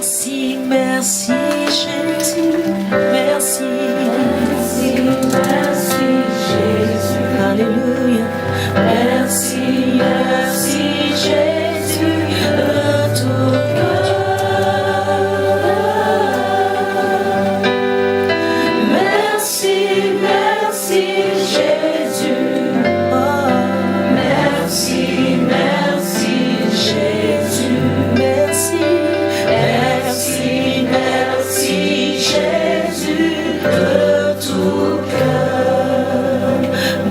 Merci, merci Jésus, merci, merci, merci Jésus, alléluia, merci, merci Jésus, de tout cœur. Merci, merci Jésus, oh, merci, merci Jésus, merci. Merci, merci Jésus de tout cœur.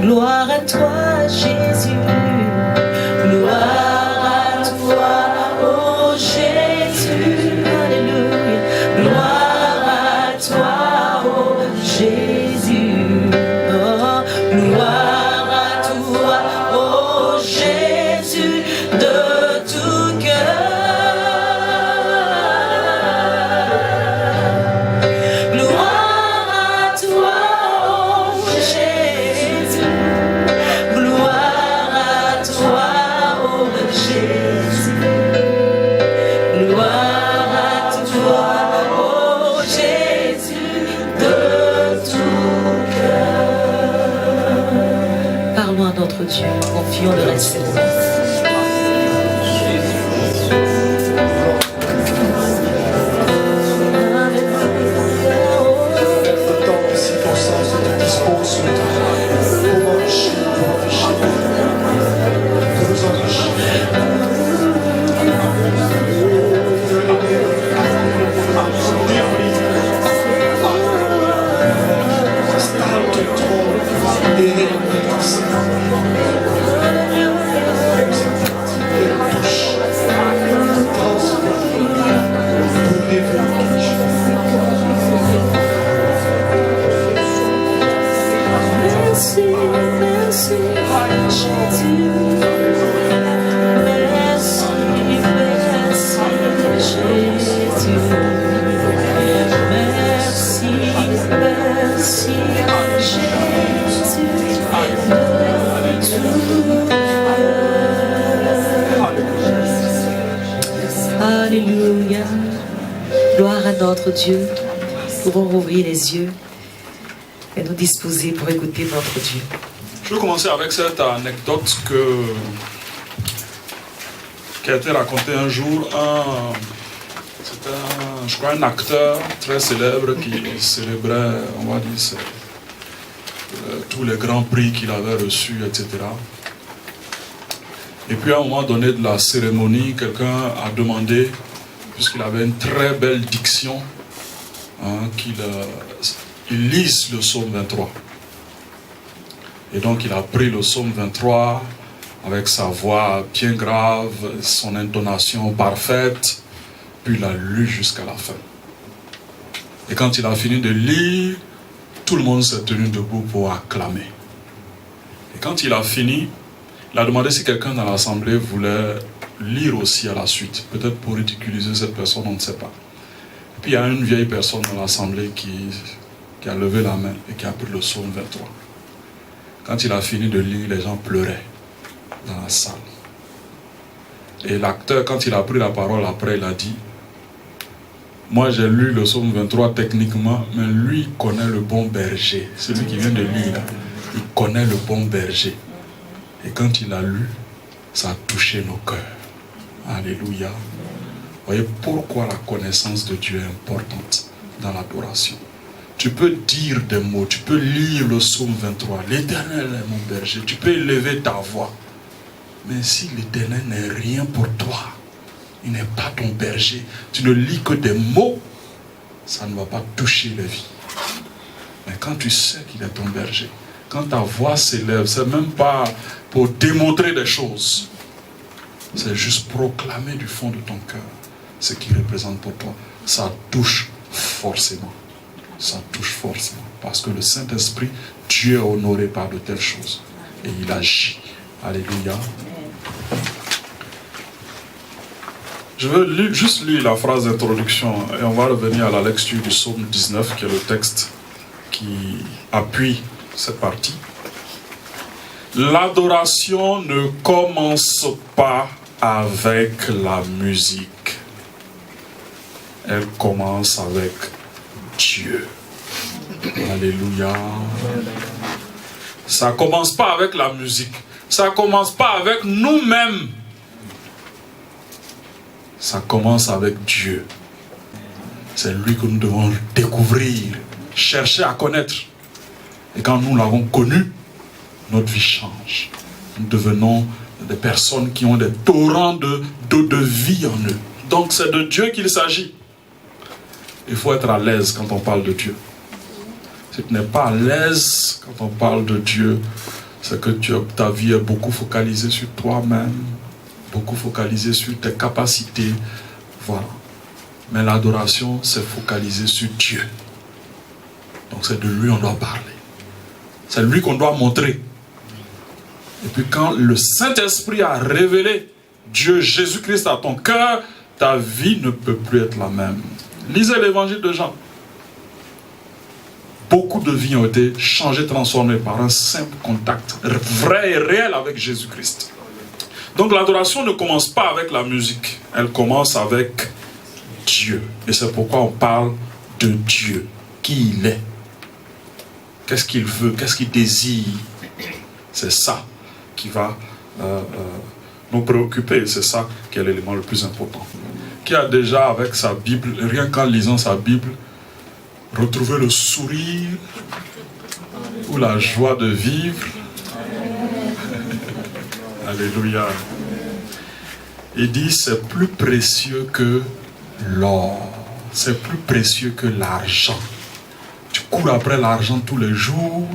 Gloire à toi Jésus, gloire à toi, oh Jésus, alléluia. Gloire à toi, oh Jésus, oh, gloire à toi, oh Jésus de tout cœur. Parlons à notre Dieu, confions le reste. Alléluia. Gloire à notre Dieu. Nous pouvons rouvrir les yeux et nous disposer pour écouter notre Dieu. Je vais commencer avec cette anecdote qui a été racontée un jour. C'était je crois un acteur très célèbre qui célébrait, on va dire, tous les grands prix qu'il avait reçus, etc. Et puis à un moment donné de la cérémonie, quelqu'un a demandé, puisqu'il avait une très belle diction, qu'il lise le psaume 23. Et donc il a pris le psaume 23 avec sa voix bien grave, son intonation parfaite, puis il a lu jusqu'à la fin. Et quand il a fini de lire, tout le monde s'est tenu debout pour acclamer. Et quand il a fini, il a demandé si quelqu'un dans l'assemblée voulait lire aussi à la suite, peut-être pour ridiculiser cette personne, on ne sait pas. Et puis il y a une vieille personne dans l'assemblée qui a levé la main et qui a pris le psaume 23. Quand il a fini de lire, les gens pleuraient dans la salle. Et l'acteur, quand il a pris la parole après, il a dit: moi j'ai lu le psaume 23 techniquement, mais lui il connaît le bon berger. Celui qui vient de lire là, il connaît le bon berger. Et quand il a lu, ça a touché nos cœurs. Alléluia. Vous voyez pourquoi la connaissance de Dieu est importante dans l'adoration. Tu peux dire des mots, tu peux lire le psaume 23. L'Éternel est mon berger. Tu peux élever ta voix. Mais si l'Éternel n'est rien pour toi, il n'est pas ton berger, tu ne lis que des mots, ça ne va pas toucher la vie. Mais quand tu sais qu'il est ton berger, quand ta voix s'élève, c'est même pas pour démontrer des choses. C'est juste proclamer du fond de ton cœur ce qu'il représente pour toi. Ça touche forcément. Ça touche forcément. Parce que le Saint-Esprit, Dieu est honoré par de telles choses. Et il agit. Alléluia. Je veux juste lire la phrase d'introduction et on va revenir à la lecture du psaume 19 qui est le texte qui appuie cette partie. L'adoration ne commence pas avec la musique. elle commence avec Dieu. Alléluia. Ça ne commence pas avec la musique. Ça ne commence pas avec nous-mêmes. Ça commence avec Dieu. C'est lui que nous devons découvrir, chercher à connaître. Et quand nous l'avons connu, notre vie change. Nous devenons des personnes qui ont des torrents de vie en eux. Donc c'est de Dieu qu'il s'agit. Il faut être à l'aise quand on parle de Dieu. Si tu n'es pas à l'aise quand on parle de Dieu, c'est que ta vie est beaucoup focalisée sur toi-même, beaucoup focalisée sur tes capacités. Voilà. Mais l'adoration, c'est focalisé sur Dieu. Donc c'est de lui qu'on doit parler. C'est lui qu'on doit montrer. Et puis quand le Saint-Esprit a révélé Dieu, Jésus-Christ à ton cœur, ta vie ne peut plus être la même. Lisez l'évangile de Jean. Beaucoup de vies ont été changées, transformées par un simple contact vrai et réel avec Jésus-Christ. Donc l'adoration ne commence pas avec la musique. Elle commence avec Dieu. Et c'est pourquoi on parle de Dieu. Qui il est. Qu'est-ce qu'il veut, qu'est-ce qu'il désire. C'est ça qui va nous préoccuper. C'est ça qui est l'élément le plus important. Qui a déjà avec sa Bible, rien qu'en lisant sa Bible, retrouvé le sourire ou la joie de vivre. Alléluia. Il dit c'est plus précieux que l'or. C'est plus précieux que l'argent. Tu cours après l'argent tous les jours,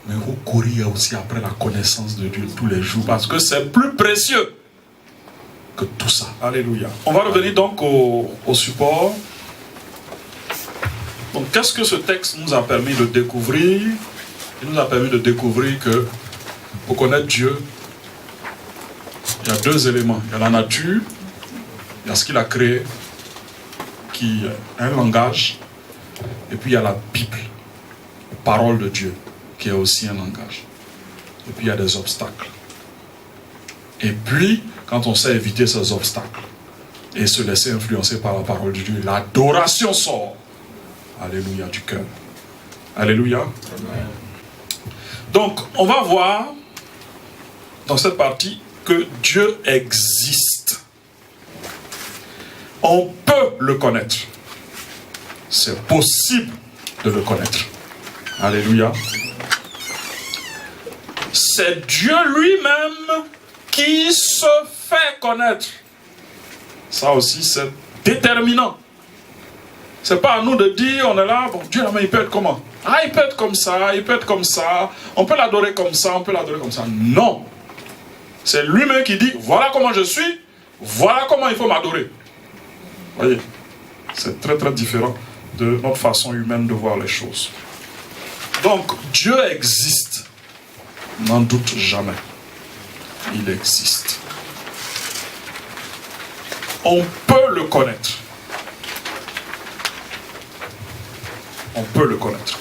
mais vous courez aussi après la connaissance de Dieu tous les jours, parce que c'est plus précieux que tout ça. Alléluia. On va revenir donc au support. Donc qu'est-ce que ce texte nous a permis de découvrir? Il nous a permis de découvrir que pour connaître Dieu, il y a deux éléments. Il y a la nature, il y a ce qu'il a créé, qui est un langage, et puis il y a la Bible, la parole de Dieu, qui est aussi un langage. Et puis il y a des obstacles. Et puis, quand on sait éviter ces obstacles et se laisser influencer par la parole de Dieu, l'adoration sort. Alléluia du cœur. Alléluia. Amen. Donc, on va voir dans cette partie que Dieu existe. On peut le connaître. C'est possible de le connaître. Alléluia. C'est Dieu lui-même qui se fait connaître. Ça aussi, c'est déterminant. C'est pas à nous de dire, on est là, bon, Dieu, mais il peut être comment? Ah, il peut être comme ça, il peut être comme ça, on peut l'adorer comme ça, on peut l'adorer comme ça. Non. C'est lui-même qui dit, voilà comment je suis, voilà comment il faut m'adorer. Voyez, c'est très très différent de notre façon humaine de voir les choses. Donc, Dieu existe. N'en doute jamais. Il existe. On peut le connaître. On peut le connaître.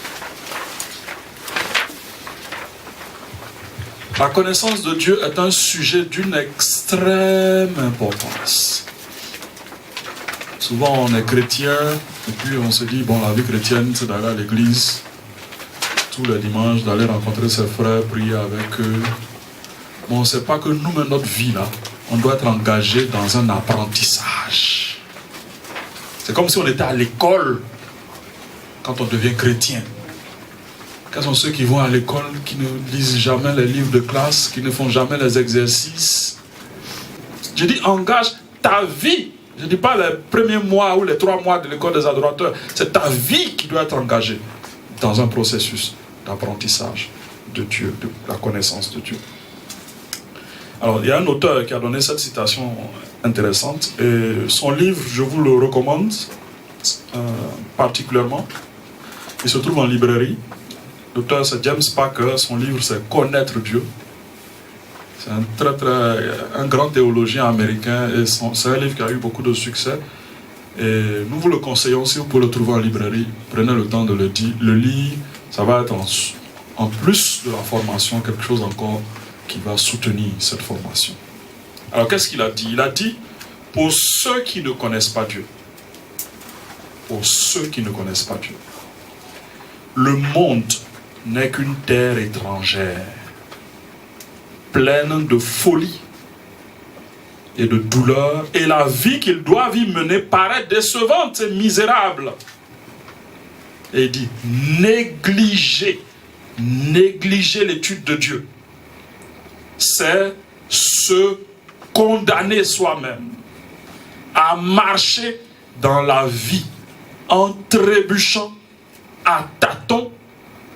La connaissance de Dieu est un sujet d'une extrême importance. Souvent on est chrétien et puis on se dit, bon, la vie chrétienne c'est d'aller à l'église tous les dimanches, d'aller rencontrer ses frères, prier avec eux. Bon, on ne sait pas que nous-mêmes, notre vie là, on doit être engagé dans un apprentissage. C'est comme si on était à l'école quand on devient chrétien. Quels sont ceux qui vont à l'école, qui ne lisent jamais les livres de classe, qui ne font jamais les exercices? Je dis, engage ta vie. Je ne dis pas les premiers mois ou les 3 mois de l'école des adorateurs. C'est ta vie qui doit être engagée dans un processus d'apprentissage de Dieu, de la connaissance de Dieu. Alors, il y a un auteur qui a donné cette citation intéressante. Et son livre, je vous le recommande particulièrement. Il se trouve en librairie. L'auteur, c'est James Packer. Son livre, c'est Connaître Dieu. C'est un grand théologien américain. Et c'est un livre qui a eu beaucoup de succès. Et nous vous le conseillons, si vous pouvez le trouver en librairie. Prenez le temps de le lire. Ça va être en plus de la formation, quelque chose encore qui va soutenir cette formation. Alors, qu'est-ce qu'il a dit? Il a dit, pour ceux qui ne connaissent pas Dieu, pour ceux qui ne connaissent pas Dieu. Le monde n'est qu'une terre étrangère, pleine de folie et de douleur, et la vie qu'ils doivent y mener paraît décevante et misérable. Et il dit, négligez l'étude de Dieu. C'est se condamner soi-même à marcher dans la vie en trébuchant, à tâtons,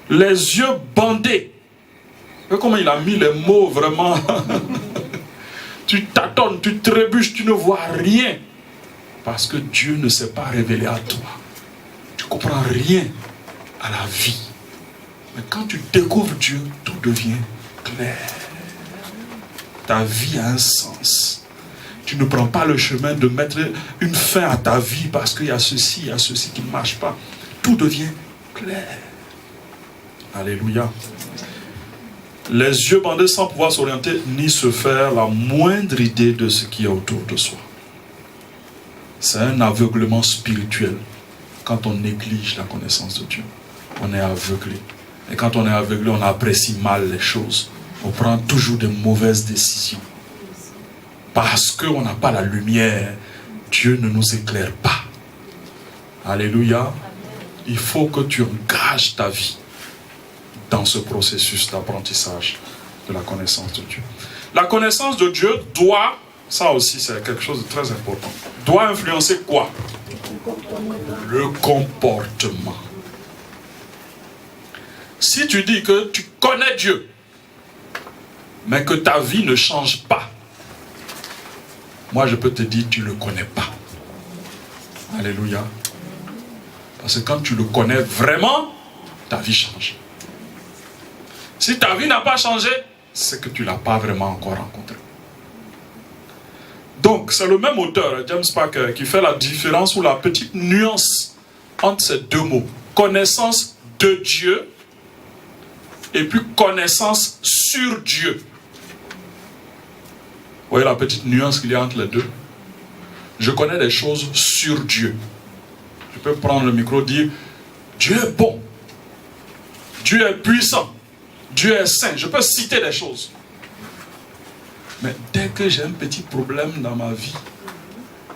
les yeux bandés. Et comment il a mis les mots vraiment. Tu tâtonnes, tu trébuches, tu ne vois rien. Parce que Dieu ne s'est pas révélé à toi. Tu ne comprends rien à la vie. Mais quand tu découvres Dieu, tout devient clair. Ta vie a un sens. Tu ne prends pas le chemin de mettre une fin à ta vie parce qu'il y a ceci, il y a ceci qui ne marche pas. Tout devient clair. Alléluia. Les yeux bandés sans pouvoir s'orienter ni se faire la moindre idée de ce qui est autour de soi. C'est un aveuglement spirituel. Quand on néglige la connaissance de Dieu, on est aveuglé. Et quand on est aveuglé, on apprécie mal les choses. On prend toujours de mauvaises décisions. Parce qu'on n'a pas la lumière, Dieu ne nous éclaire pas. Alléluia. Il faut que tu engages ta vie dans ce processus d'apprentissage de la connaissance de Dieu. La connaissance de Dieu doit, ça aussi c'est quelque chose de très important, doit influencer quoi? Le comportement. Si tu dis que tu connais Dieu, mais que ta vie ne change pas, moi je peux te dire tu ne le connais pas. Alléluia. Parce que quand tu le connais vraiment, ta vie change. Si ta vie n'a pas changé, c'est que tu ne l'as pas vraiment encore rencontré. Donc, c'est le même auteur, James Packer, qui fait la différence ou la petite nuance entre ces deux mots. Connaissance de Dieu et puis connaissance sur Dieu. Vous voyez la petite nuance qu'il y a entre les deux? Je connais des choses sur Dieu. Je peux prendre le micro et dire, Dieu est bon. Dieu est puissant. Dieu est saint. Je peux citer des choses. Mais dès que j'ai un petit problème dans ma vie,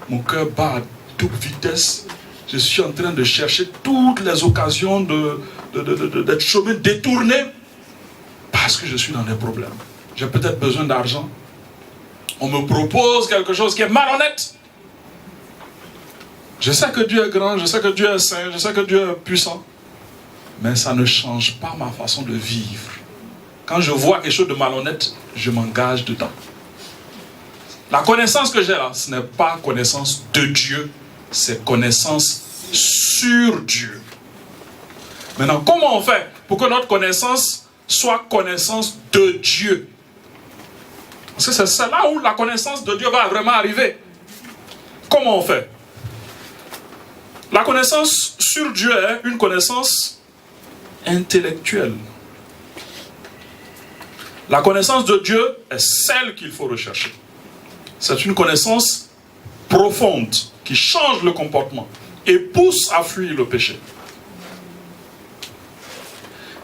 mon cœur bat à toute vitesse, je suis en train de chercher toutes les occasions d'être chemin détourné parce que je suis dans des problèmes. J'ai peut-être besoin d'argent. On me propose quelque chose qui est malhonnête. Je sais que Dieu est grand, je sais que Dieu est saint, je sais que Dieu est puissant. Mais ça ne change pas ma façon de vivre. Quand je vois quelque chose de malhonnête, je m'engage dedans. La connaissance que j'ai là, ce n'est pas connaissance de Dieu, c'est connaissance sur Dieu. Maintenant, comment on fait pour que notre connaissance soit connaissance de Dieu? Parce que c'est là où la connaissance de Dieu va vraiment arriver. Comment on fait? La connaissance sur Dieu est une connaissance intellectuelle. La connaissance de Dieu est celle qu'il faut rechercher. C'est une connaissance profonde qui change le comportement et pousse à fuir le péché.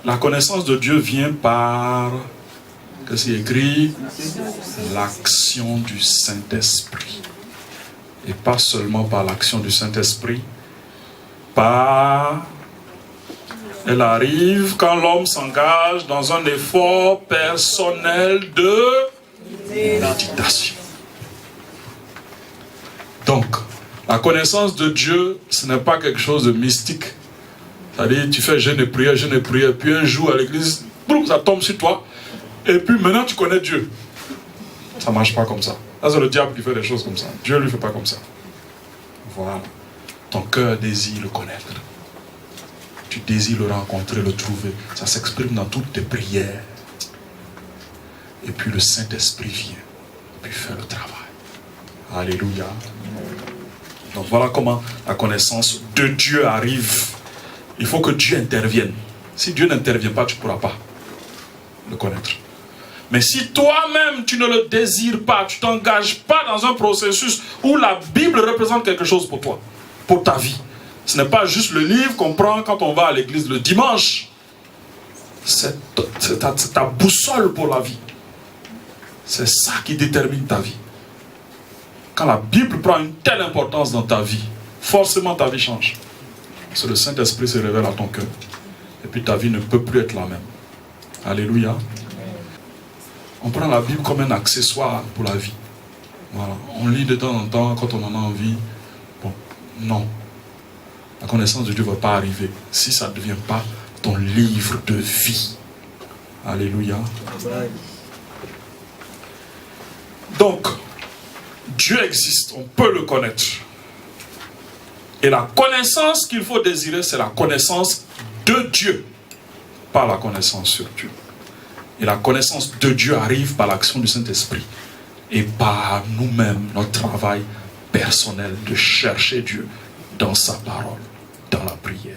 La connaissance de Dieu vient par, qu'est-ce qu'il écrit? L'action du Saint-Esprit. Et pas seulement par l'action du Saint-Esprit, elle arrive quand l'homme s'engage dans un effort personnel de méditation. Donc, la connaissance de Dieu, ce n'est pas quelque chose de mystique. C'est-à-dire, tu fais jeûne et prière, puis un jour à l'église, ça tombe sur toi, et puis maintenant tu connais Dieu. Ça ne marche pas comme ça. Là, c'est le diable qui fait des choses comme ça. Dieu ne le fait pas comme ça. Voilà. Ton cœur désire le connaître. Tu désires le rencontrer, le trouver. Ça s'exprime dans toutes tes prières. Et puis le Saint-Esprit vient. Et puis fait le travail. Alléluia. Donc voilà comment la connaissance de Dieu arrive. Il faut que Dieu intervienne. Si Dieu n'intervient pas, tu ne pourras pas le connaître. Mais si toi-même tu ne le désires pas, tu ne t'engages pas dans un processus où la Bible représente quelque chose pour toi, pour ta vie, Ce n'est pas juste le livre qu'on prend quand on va à l'église le dimanche. C'est ta boussole pour la vie. C'est ça qui détermine ta vie. Quand la Bible prend une telle importance dans ta vie, forcément ta vie change. Parce que le Saint-Esprit se révèle à ton cœur. Et puis ta vie ne peut plus être la même. Alléluia. On prend la Bible comme un accessoire pour la vie. Voilà. On lit de temps en temps quand on en a envie. Bon, non. La connaissance de Dieu ne va pas arriver si ça ne devient pas ton livre de vie. Alléluia. Donc, Dieu existe, on peut le connaître. Et la connaissance qu'il faut désirer, c'est la connaissance de Dieu, pas la connaissance sur Dieu. Et la connaissance de Dieu arrive par l'action du Saint-Esprit et par nous-mêmes, notre travail personnel de chercher Dieu dans sa parole, dans la prière.